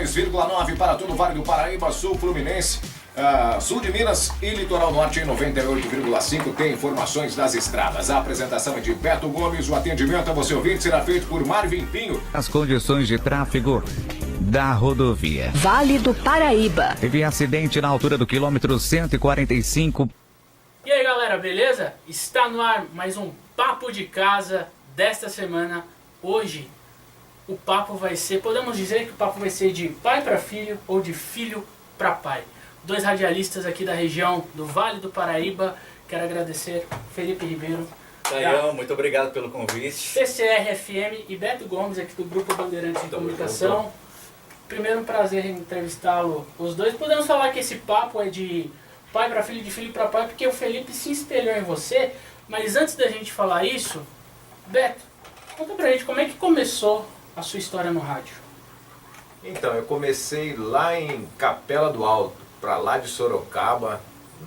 92,9 para todo o Vale do Paraíba, Sul Fluminense, Sul de Minas e Litoral Norte em 98,5. Tem informações das estradas. A apresentação é de Beto Gomes, o atendimento a você ouvinte será feito por Marvin Pinho. As condições de tráfego da rodovia Vale do Paraíba. teve acidente na altura do quilômetro 145. E aí galera, beleza? Está no ar mais um Papo de Casa desta semana. Hoje o papo vai ser, podemos dizer que o papo vai ser de pai para filho ou de filho para pai. Dois radialistas aqui da região do Vale do Paraíba. Quero agradecer Felipe Ribeiro, Tayão, muito obrigado pelo convite. PCR-FM e Beto Gomes aqui do Grupo Bandeirantes de Comunicação. Primeiro um prazer em entrevistá-lo os dois. Podemos falar que esse papo é de pai para filho, de filho para pai, porque o Felipe se espelhou em você. Mas antes da gente falar isso, Beto, conta pra gente como é que começou a sua história no rádio. Então, eu comecei lá em Capela do Alto, para lá de Sorocaba,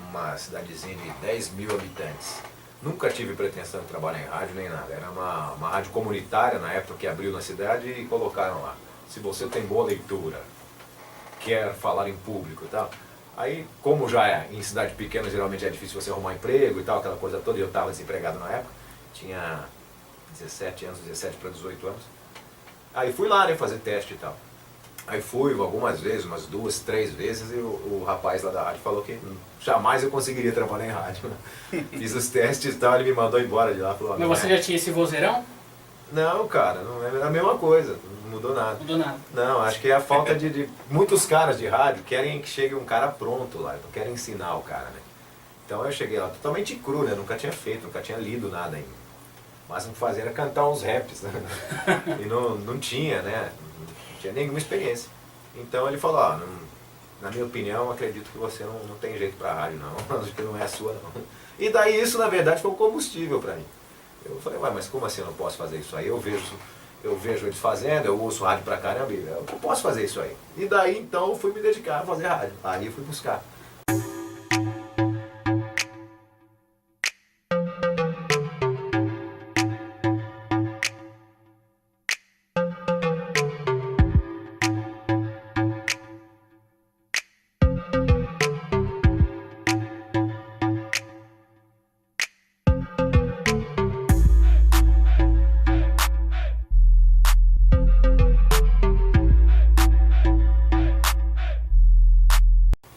uma cidadezinha de 10 mil habitantes. Nunca tive pretensão de trabalhar em rádio nem nada. Era uma rádio comunitária na época que abriu na cidade e colocaram lá. Se você tem boa leitura, quer falar em público e tal. Aí, como já é em cidade pequena, geralmente é difícil você arrumar emprego e tal, aquela coisa toda. E eu estava desempregado na época, tinha 17 anos, 17 para 18 anos. Aí fui lá, né, fazer teste e tal. Aí fui algumas vezes, umas 2, 3 vezes, e o rapaz lá da rádio falou que jamais eu conseguiria trabalhar em rádio. Fiz os testes e tal, ele me mandou embora de lá. Falou, Mas você já tinha esse vozeirão? Não, cara, não é a mesma coisa, não mudou nada. Não mudou nada. Não, acho que é a falta de muitos caras de rádio querem que chegue um cara pronto lá, não querem ensinar o cara, né? Então eu cheguei lá totalmente cru, né? Nunca tinha feito, nunca tinha lido nada ainda. O máximo que fazia era cantar uns raps, né? E não tinha, né? Não tinha nenhuma experiência. Então ele falou, na minha opinião, acredito que você não tem jeito pra rádio não, acho que não é a sua não. E daí isso, na verdade, foi um combustível pra mim. Eu falei, ué, mas como assim eu não posso fazer isso aí? Eu vejo eles fazendo, eu ouço rádio pra caramba, eu posso fazer isso aí. E daí então eu fui me dedicar a fazer rádio. Aí eu fui buscar.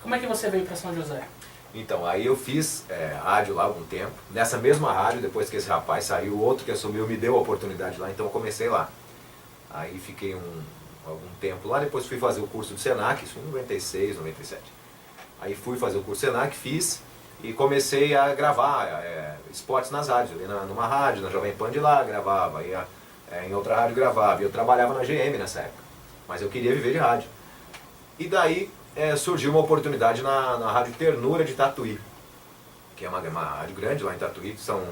Como é que você veio para São José? Então, aí eu fiz rádio lá algum tempo. Nessa mesma rádio, depois que esse rapaz saiu, o outro que assumiu me deu a oportunidade lá, então eu comecei lá. Aí fiquei algum tempo lá, depois fui fazer o curso do Senac, isso em 96, 97. Aí fui fazer o curso do Senac, fiz e comecei a gravar spots nas rádios. Eu ia numa rádio, na Jovem Pan de lá, gravava, ia em outra rádio gravava. E eu trabalhava na GM nessa época, mas eu queria viver de rádio. E daí surgiu uma oportunidade na Rádio Ternura de Tatuí, que é uma rádio grande lá em Tatuí, que são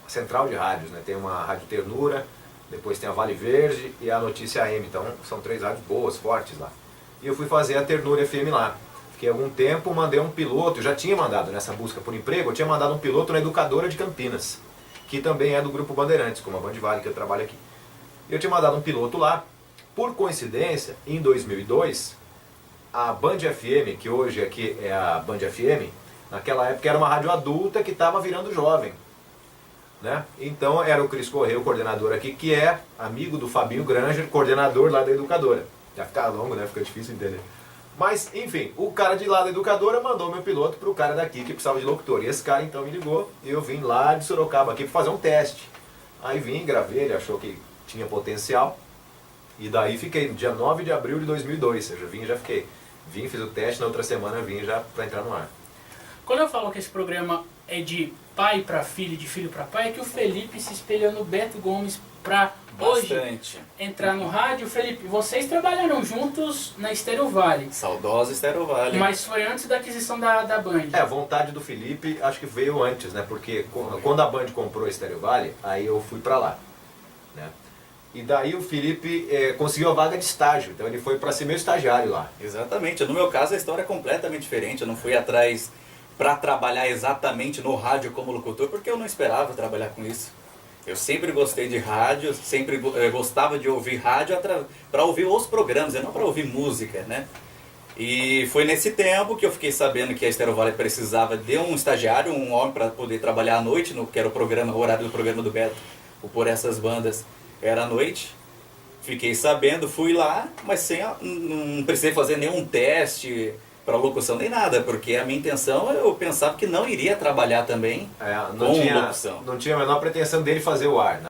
a central de rádios, né? Tem uma Rádio Ternura, depois tem a Vale Verde e a Notícia AM, então são 3 rádios boas, fortes lá. E eu fui fazer a Ternura FM lá. Fiquei algum tempo, mandei um piloto, eu já tinha mandado nessa busca por emprego, eu tinha mandado um piloto na Educadora de Campinas, que também é do Grupo Bandeirantes, como a Band Vale, que eu trabalho aqui. Eu tinha mandado um piloto lá, por coincidência, em 2002, a Band FM, que hoje aqui é a Band FM, naquela época era uma rádio adulta que estava virando jovem, né? Então era o Cris Correia, o coordenador aqui, que é amigo do Fabinho Granger, coordenador lá da Educadora. Já fica longo, né? Fica difícil entender. Mas, enfim, o cara de lá da Educadora mandou meu piloto pro cara daqui que precisava de locutor. E esse cara então me ligou e eu vim lá de Sorocaba aqui para fazer um teste. Aí vim, gravei, ele achou que tinha potencial. E daí fiquei no dia 9 de abril de 2002, ou seja, vim e já fiquei. Vim, fiz o teste, na outra semana vim já para entrar no ar. Quando eu falo que esse programa é de pai para filho, de filho para pai, é que o Felipe se espelhou no Beto Gomes para hoje entrar no rádio. Felipe, vocês trabalharam juntos na Estéreo Vale. Saudosa Estéreo Vale. Mas foi antes da aquisição da Band. A vontade do Felipe acho que veio antes, né? Porque quando a Band comprou a Estéreo Vale, aí eu fui para lá, né? E daí o Felipe conseguiu a vaga de estágio, então ele foi para ser meu estagiário lá. Exatamente, no meu caso a história é completamente diferente, eu não fui atrás para trabalhar exatamente no rádio como locutor, porque eu não esperava trabalhar com isso. Eu sempre gostei de rádio, sempre gostava de ouvir rádio para ouvir os programas, e não para ouvir música, né? E foi nesse tempo que eu fiquei sabendo que a Estéreo Vale precisava de um estagiário, um homem para poder trabalhar à noite, que era o horário do programa do Beto, o Por Essas Bandas era à noite. Fiquei sabendo, fui lá, mas não precisei fazer nenhum teste para locução nem nada, porque a minha intenção, eu pensava que não iria trabalhar também com locução. Não tinha a menor pretensão dele fazer o ar, né?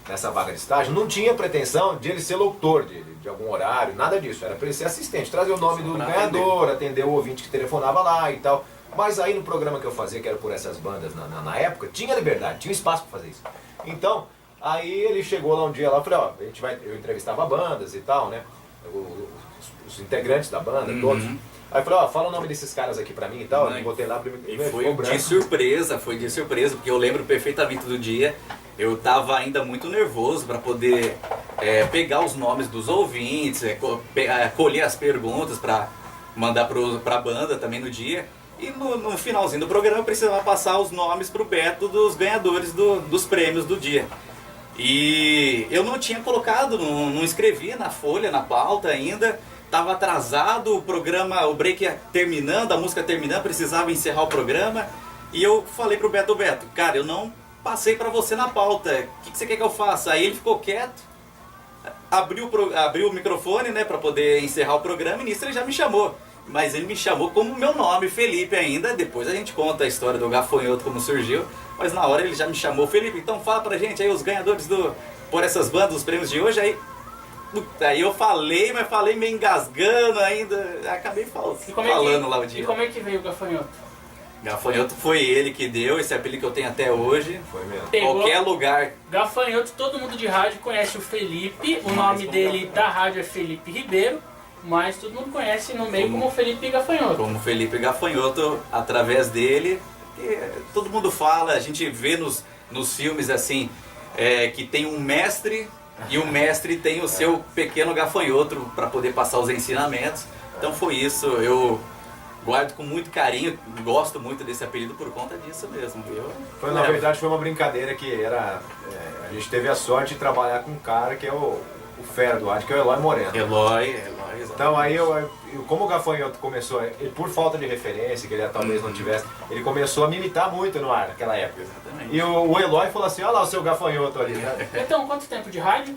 Nessa vaga de estágio, não tinha pretensão de ele ser locutor de algum horário, nada disso. Era para ele ser assistente, trazer o nome do ganhador, atender o ouvinte que telefonava lá e tal. Mas aí no programa que eu fazia, que era Por Essas Bandas na época, tinha liberdade, tinha espaço para fazer isso. Então, aí ele chegou lá um dia lá, eu falei, ó, eu entrevistava bandas e tal, né? Os integrantes da banda, todos. Aí eu falei, ó, fala o nome desses caras aqui pra mim e tal. Eu botei lá e foi de surpresa, porque eu lembro perfeitamente do dia. Eu tava ainda muito nervoso para poder pegar os nomes dos ouvintes, colher as perguntas para mandar pra banda também no dia. E no finalzinho do programa eu precisava passar os nomes pro Beto dos ganhadores dos prêmios do dia. E eu não tinha colocado, não escrevia na folha, na pauta ainda. Tava atrasado, o programa, o break ia terminando, a música terminando, precisava encerrar o programa. E eu falei pro Beto, cara, eu não passei pra você na pauta, o que você quer que eu faça? Aí ele ficou quieto, abriu o microfone, né, pra poder encerrar o programa, e nisso ele já me chamou. Mas ele me chamou como meu nome, Felipe ainda, depois a gente conta a história do gafanhoto, como surgiu. Mas na hora ele já me chamou, Felipe, então fala pra gente aí os ganhadores Por Essas Bandas, os prêmios de hoje. Aí eu falei, mas falei meio engasgando ainda, acabei falando lá o dia. E como é que veio o gafanhoto? Gafanhoto foi ele que deu, esse apelido que eu tenho até hoje. Foi mesmo. Qualquer lugar. Gafanhoto, todo mundo de rádio conhece o Felipe, o nome dele da rádio é Felipe Ribeiro, mas todo mundo conhece no meio como Felipe Gafanhoto. Como Felipe Gafanhoto, através dele, todo mundo fala, a gente vê nos filmes assim, que tem um mestre e o mestre tem o seu pequeno gafanhoto para poder passar os ensinamentos. Então foi isso, eu guardo com muito carinho, gosto muito desse apelido por conta disso mesmo. Na verdade foi uma brincadeira que era... a gente teve a sorte de trabalhar com um cara que é o fera do rádio, que é o Eloy Moreno. Eloy, exatamente. Então aí, como o gafanhoto começou, ele, por falta de referência, que ele talvez não tivesse, ele começou a me imitar muito no ar naquela época. Exatamente. E o Eloy falou assim, olha lá o seu gafanhoto ali. Né? Então, quanto tempo de rádio?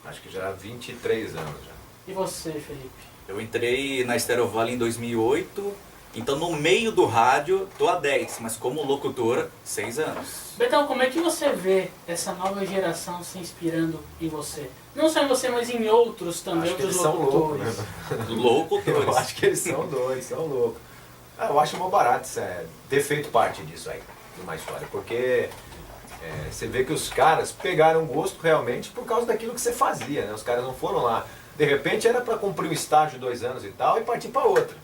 Acho que já 23 anos já. E você, Felipe? Eu entrei na Estéreo Vale em 2008, então no meio do rádio tô há 10, mas como locutor, 6 anos. Betão, como é que você vê essa nova geração se inspirando em você? Não só em você, mas em outros também, outros locutores. Locutores. Eu acho que eles são doidos, são loucos. Eu acho mó barato ter feito parte disso aí, de uma história, porque você vê que os caras pegaram gosto realmente por causa daquilo que você fazia, né? Os caras não foram lá. De repente era para cumprir um estágio de 2 anos e tal e partir para outra.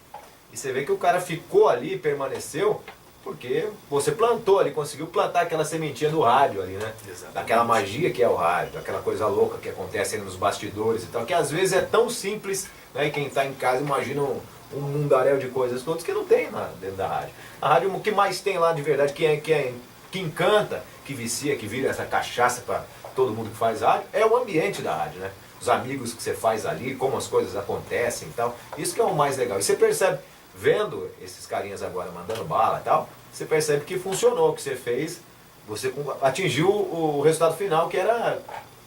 E você vê que o cara ficou ali, permaneceu, porque você plantou ali, conseguiu plantar aquela sementinha do rádio ali, né? Exatamente. Daquela magia que é o rádio, aquela coisa louca que acontece aí nos bastidores e tal, que às vezes é tão simples, né? E quem está em casa imagina um mundaréu de coisas todas que não tem lá dentro da rádio. A rádio, o que mais tem lá de verdade, que encanta, que vicia, que vira essa cachaça para todo mundo que faz rádio, é o ambiente da rádio, né? Os amigos que você faz ali, como as coisas acontecem e tal. Isso que é o mais legal. E você percebe, vendo esses carinhas agora mandando bala e tal, você percebe que funcionou, que você fez, você atingiu o resultado final, que era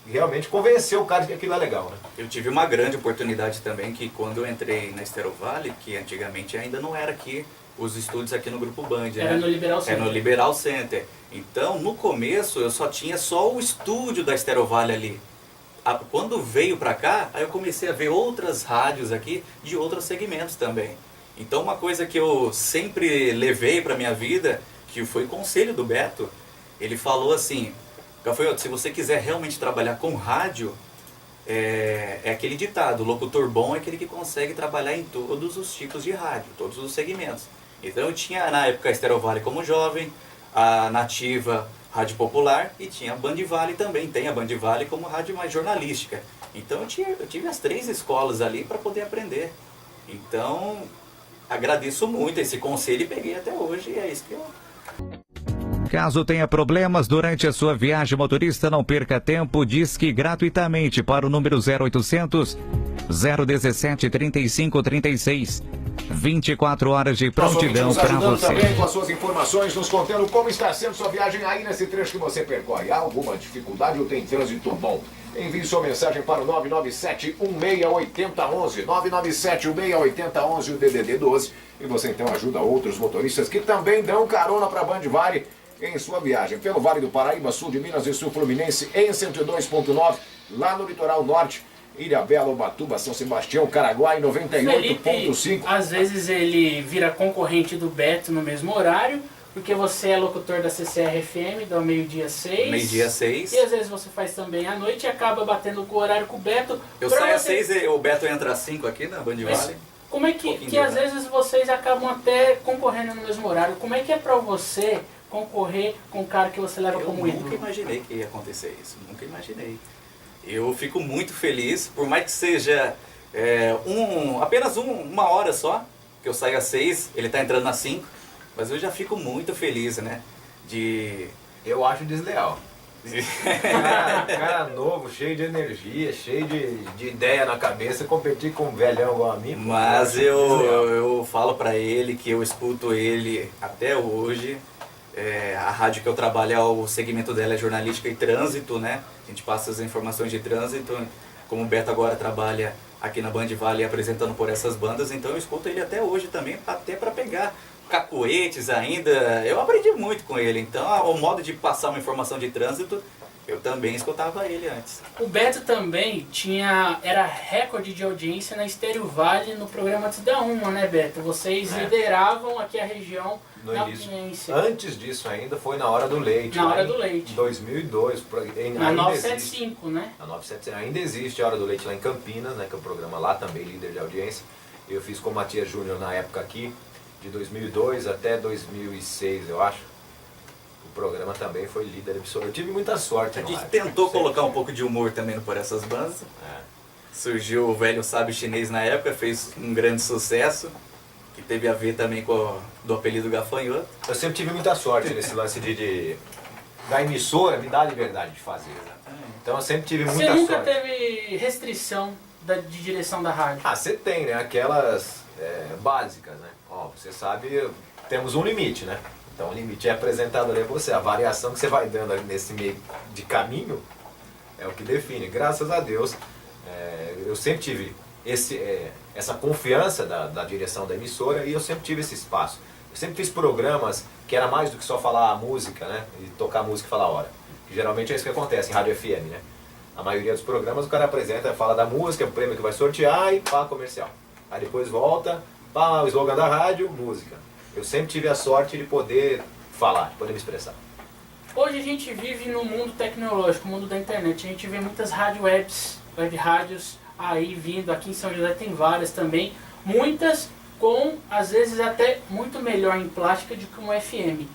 realmente convencer o cara de que aquilo é legal, né? Eu tive uma grande oportunidade também, que quando eu entrei na Estéreo Vale, que antigamente ainda não era aqui, os estúdios aqui no Grupo Band, era, né? No Liberal Center. Era no Liberal Center. Então, no começo, eu só tinha o estúdio da Estéreo Vale ali. Quando veio pra cá, aí eu comecei a ver outras rádios aqui de outros segmentos também. Então uma coisa que eu sempre levei para minha vida, que foi conselho do Beto, ele falou assim, Gafanhoto, se você quiser realmente trabalhar com rádio, é aquele ditado, o locutor bom é aquele que consegue trabalhar em todos os tipos de rádio, todos os segmentos. Então eu tinha na época a Estéreo Vale como jovem, a Nativa Rádio Popular e tinha a Band Vale também, tem a Band Vale como rádio mais jornalística. Então eu tive as 3 escolas ali para poder aprender. Então agradeço muito esse conselho e peguei até hoje e é isso que eu... Caso tenha problemas durante a sua viagem, motorista, não perca tempo, disque gratuitamente para o número 0800 017 3536. 24 horas de prontidão para você. Também com as suas informações, nos contando como está sendo sua viagem aí nesse trecho que você percorre. Há alguma dificuldade ou tem trânsito bom? Envie sua mensagem para o 997-168011, 997-168011, o DDD 12, e você então ajuda outros motoristas que também dão carona para a Band Vale em sua viagem pelo Vale do Paraíba, sul de Minas e sul Fluminense, em 102.9, lá no litoral norte, Ilhabela, Ubatuba, São Sebastião, Caraguá, em 98.5. Às vezes ele vira concorrente do Beto no mesmo horário, porque você é locutor da CCR-FM, do meio-dia 6. Meio-dia 6. E às vezes você faz também à noite e acaba batendo com o horário com o Beto. Eu saio às 6 e o Beto entra às 5 aqui na Band Vale. Como é que às vezes vocês acabam até concorrendo no mesmo horário? Como é que é pra você concorrer com o cara que você leva como ídolo? Eu nunca imaginei que ia acontecer isso, nunca imaginei. Eu fico muito feliz, por mais que seja apenas uma hora só, que eu saio às 6, ele está entrando às 5, mas eu já fico muito feliz, né? Eu acho desleal. Cara novo, cheio de energia, cheio de ideia na cabeça, competir com um velhão igual a mim. Mas eu falo pra ele que eu escuto ele até hoje. A rádio que eu trabalho, o segmento dela é jornalística e trânsito, né? A gente passa as informações de trânsito. Como o Beto agora trabalha aqui na Band Vale apresentando por essas bandas, então eu escuto ele até hoje também, até para pegar cacoetes ainda. Eu aprendi muito com ele, então o modo de passar uma informação de trânsito, eu também escutava ele antes. O Beto também era recorde de audiência na Estéreo Vale no programa Antes da Uma, né, Beto? Vocês lideravam aqui a região no na início. audiência. Antes disso ainda foi na Hora do Leite. Na Hora do Leite. Em 2002. Na 975, né? Na 975. Ainda existe a Hora do Leite lá em Campinas, né, que é um programa lá também, líder de audiência. Eu fiz com o Matias Júnior na época aqui, de 2002 até 2006, eu acho. O programa também foi líder absoluto. Eu tive muita sorte. A gente tentou colocar um pouco de humor também por essas bandas. Surgiu o Velho Sábio Chinês na época, fez um grande sucesso, que teve a ver também com do apelido Gafanhoto. Eu sempre tive muita sorte nesse lance da emissora me dar a liberdade de fazer. Então eu sempre tive muita sorte. Você nunca teve restrição de direção da rádio? Você tem, né? Aquelas básicas, né? Você sabe, temos um limite, né? Então o limite é apresentado ali a você. A variação que você vai dando nesse meio de caminho é o que define. Graças a Deus, eu sempre tive essa confiança da direção da emissora e eu sempre tive esse espaço. Eu sempre fiz programas que era mais do que só falar a música, né? E tocar música e falar a hora. Que geralmente é isso que acontece em rádio FM, né? A maioria dos programas o cara apresenta, fala da música, o prêmio que vai sortear e pá, comercial. Aí depois volta, pá, o slogan da rádio, música. Eu sempre tive a sorte de poder falar, de poder me expressar. Hoje a gente vive no mundo tecnológico, no mundo da internet. A gente vê muitas rádio webs, web rádios aí vindo. Aqui em São José tem várias também. Muitas com, às vezes, até muito melhor em plástica do que um FM.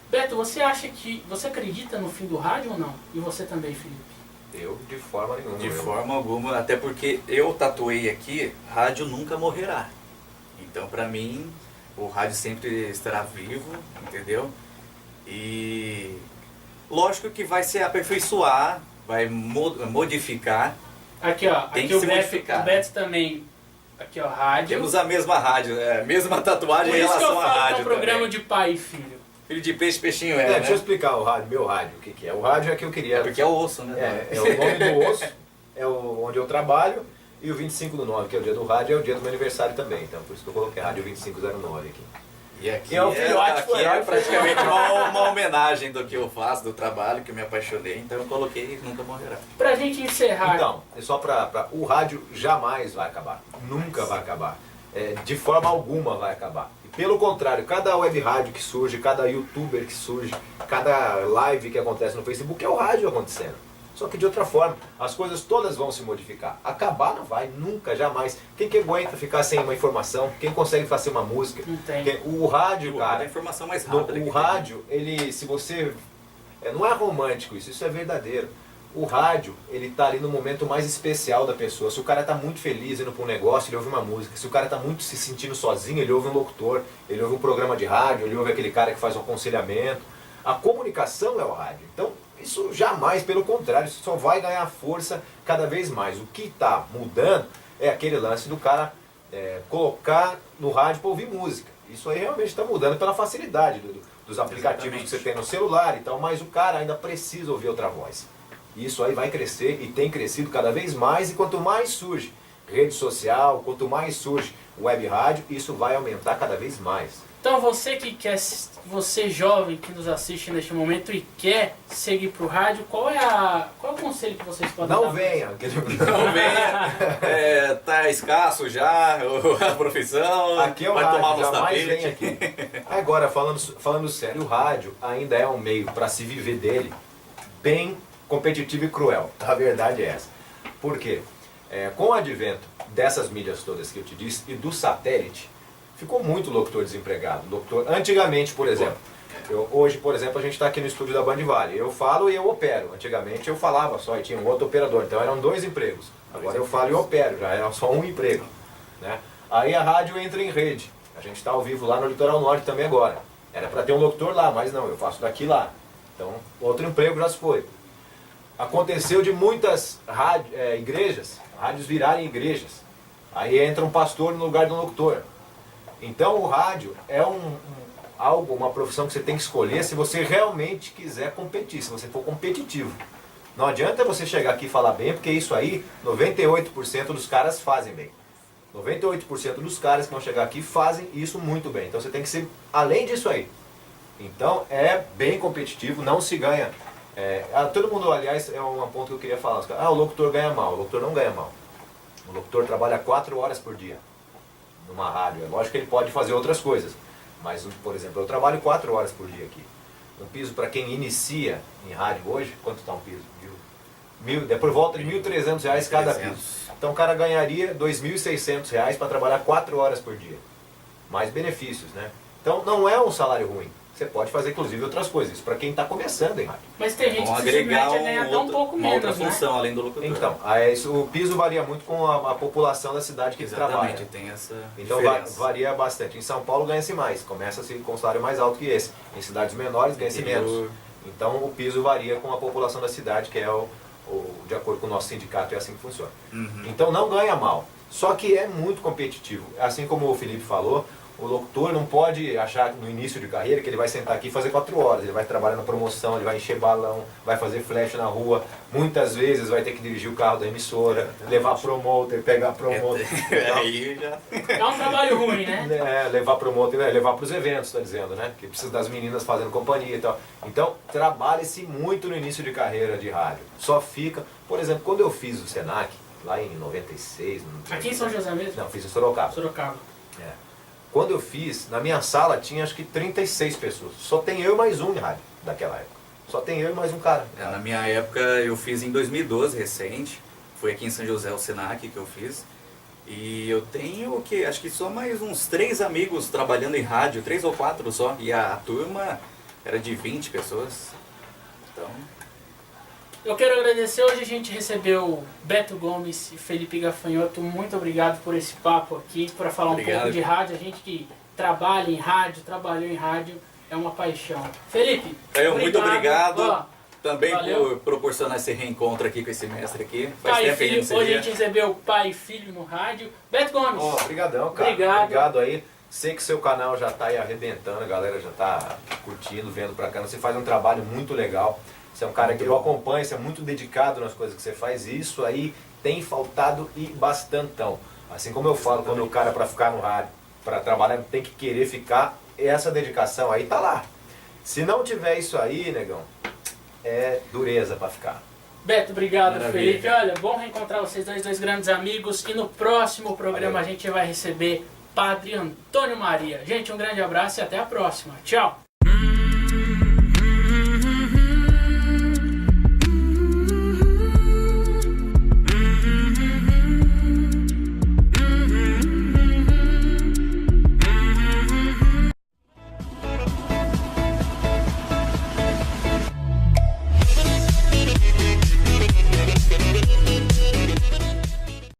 Beto, você acredita no fim do rádio ou não? E você também, Felipe? Eu, de forma nenhuma. De forma alguma, até porque eu tatuei aqui, rádio nunca morrerá. Então, pra mim, o rádio sempre estará vivo, entendeu? E lógico que vai se aperfeiçoar, vai modificar. Aqui, ó, tem aqui que o se modificar. O Beto também. Aqui, ó, rádio. Temos a mesma rádio, a mesma tatuagem em relação à rádio. É um programa de pai e filho. Filho de peixe, peixinho né? né? Deixa eu explicar o rádio, meu rádio, o que é. O rádio é que eu queria. Porque é o osso, né? É o nome do osso, onde eu trabalho, e o 25/9, que é o dia do rádio, é o dia do meu aniversário também. Então por isso que eu coloquei rádio 2509 aqui. E aqui, aqui é praticamente uma homenagem do que eu faço, do trabalho, que eu me apaixonei, então eu coloquei Nunca Morrerá. Pra gente encerrar... Então, é só o rádio jamais vai acabar, nunca vai acabar. de forma alguma vai acabar. E pelo contrário, cada web rádio que surge, cada youtuber que surge, cada live que acontece no Facebook é o rádio acontecendo. Só que de outra forma, as coisas todas vão se modificar. Acabar não vai, nunca, jamais. Quem que aguenta ficar sem uma informação? Quem consegue fazer uma música? Não tem. O rádio, cara... A informação mais rápida. O rádio, ele, se você... não é romântico isso é verdadeiro. O rádio, ele tá ali no momento mais especial da pessoa. Se o cara tá muito feliz indo para um negócio, ele ouve uma música. Se o cara tá muito se sentindo sozinho, ele ouve um locutor, ele ouve um programa de rádio, ele ouve aquele cara que faz um aconselhamento. A comunicação é o rádio. Então, isso jamais, pelo contrário, isso só vai ganhar força cada vez mais. O que está mudando é aquele lance do cara colocar no rádio para ouvir música. Isso aí realmente está mudando pela facilidade dos aplicativos que você tem no celular e tal, mas o cara ainda precisa ouvir outra voz. Isso aí vai crescer e tem crescido cada vez mais, e quanto mais surge rede social, quanto mais surge web rádio, isso vai aumentar cada vez mais. Então você que quer, você jovem que nos assiste neste momento e quer seguir pro rádio, qual é o conselho que vocês podem dar? Não venha! Não venha, tá escasso já a profissão, aqui é o vai rádio, tomar nos jamais vem tapetes. aqui. Agora, falando sério, o rádio ainda é um meio para se viver dele bem competitivo e cruel. A verdade é essa. Por quê? Com o advento dessas mídias todas que eu te disse e do satélite, ficou muito locutor desempregado. Antigamente, por exemplo, hoje, por exemplo, a gente está aqui no estúdio da Band Vale. Eu falo e eu opero. Antigamente eu falava só e tinha um outro operador. Então eram 2 empregos. Agora eu falo e opero, já era só um emprego. Né? Aí a rádio entra em rede. A gente está ao vivo lá no Litoral Norte também agora. Era para ter um locutor lá, mas não, eu faço daqui lá. Então, outro emprego já se foi. Aconteceu de muitas igrejas, rádios virarem igrejas. Aí entra um pastor no lugar de um locutor. Então o rádio é uma profissão que você tem que escolher se você realmente quiser competir, se você for competitivo. Não adianta você chegar aqui e falar bem, porque isso aí, 98% dos caras fazem bem. 98% dos caras que vão chegar aqui fazem isso muito bem. Então você tem que ser além disso aí. Então é bem competitivo, não se ganha. Todo mundo, aliás, é um ponto que eu queria falar. O locutor ganha mal. O locutor não ganha mal. O locutor trabalha 4 horas por dia numa rádio. É lógico que ele pode fazer outras coisas. Mas, por exemplo, eu trabalho 4 horas por dia aqui. Um piso para quem inicia em rádio hoje, quanto está um piso? É por volta de R$ 1.300 cada piso. Então o cara ganharia R$ 2.600 para trabalhar 4 horas por dia. Mais benefícios, né? Então não é um salário ruim. Você pode fazer, inclusive, outras coisas. Isso para quem está começando em rádio. Mas tem gente que se agregar submete a ganhar até um pouco uma menos, outra né? função além do locutor. Então, o piso varia muito com a população da cidade que ele trabalha. Exatamente, tem essa Então diferença. varia bastante. Em São Paulo ganha-se mais, começa-se com um salário mais alto que esse. Em cidades menores ganha-se menos. Então o piso varia com a população da cidade, que é de acordo com o nosso sindicato, é assim que funciona. Então não ganha mal. Só que é muito competitivo. Assim como o Felipe falou, o locutor não pode achar no início de carreira que ele vai sentar aqui e fazer 4 horas. Ele vai trabalhar na promoção, ele vai encher balão, vai fazer flash na rua. Muitas vezes vai ter que dirigir o carro da emissora, levar promoter, pegar promoter. Aí já... É um trabalho ruim, né? Levar promoter, levar para os eventos, está dizendo, né? Que precisa das meninas fazendo companhia e tal. Então, trabalha-se muito no início de carreira de rádio. Só fica... Por exemplo, quando eu fiz o Senac, lá em 96... Aqui em São José mesmo? Não, fiz em Sorocaba. Sorocaba. Quando eu fiz, na minha sala tinha acho que 36 pessoas. Só tem eu e mais um em rádio daquela época. Só tem eu e mais um cara. Na minha época eu fiz em 2012, recente. Foi aqui em São José, o Senac, que eu fiz. E eu tenho acho que só mais uns 3 amigos trabalhando em rádio, 3 ou 4 só. E a turma era de 20 pessoas. Então... Eu quero agradecer, hoje a gente recebeu Beto Gomes e Felipe Gafanhoto. Muito obrigado por esse papo aqui, para falar um pouco de rádio. A gente que trabalha em rádio, trabalhou em rádio, é uma paixão. Felipe, muito obrigado. Ó, também valeu. por proporcionar esse reencontro aqui com esse mestre aqui. Faz Pai e tempo que a filho, gente hoje se a gente recebeu pai e filho no rádio. Beto Gomes. Obrigadão, cara. Obrigado aí. Sei que seu canal já está aí arrebentando, a galera já está curtindo, vendo pra cá. Você faz um trabalho muito legal. Você é um cara que eu acompanho, você é muito dedicado nas coisas que você faz. E isso aí tem faltado e bastantão. Assim como eu falo, quando o cara para ficar no rádio, para trabalhar, tem que querer ficar, essa dedicação aí tá lá. Se não tiver isso aí, negão, é dureza para ficar. Beto, obrigado. Maravilha. Felipe. Olha, bom reencontrar vocês dois grandes amigos. E no próximo programa a gente vai receber Padre Antônio Maria. Gente, um grande abraço e até a próxima. Tchau!